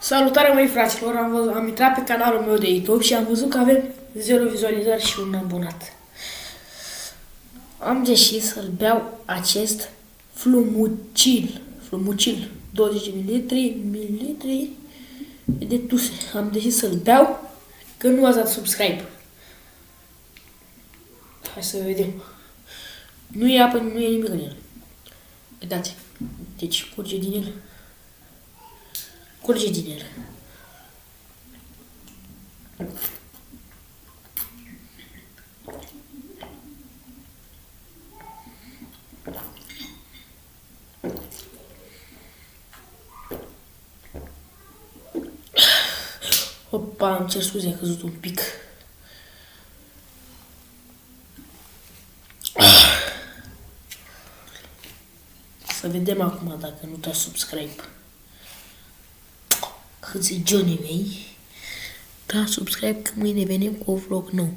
Salutare, măi fraților, am intrat pe canalul meu de YouTube și am văzut că avem 0 vizualizări și un abonat. Am decis să-l beau acest flumucil, 20 de mililitri de tuse. Am decis să-l beau, că nu ați dat subscribe. Hai să vedem. Nu e apă, nu e nimic în el. Uitați, deci curge din el. Curge din el. Opa, îmi cer scuze, a căzut un pic. Să vedem acum dacă nu dați subscribe. Câți Johnny mei, da subscribe că mâine venim cu o vlog nou.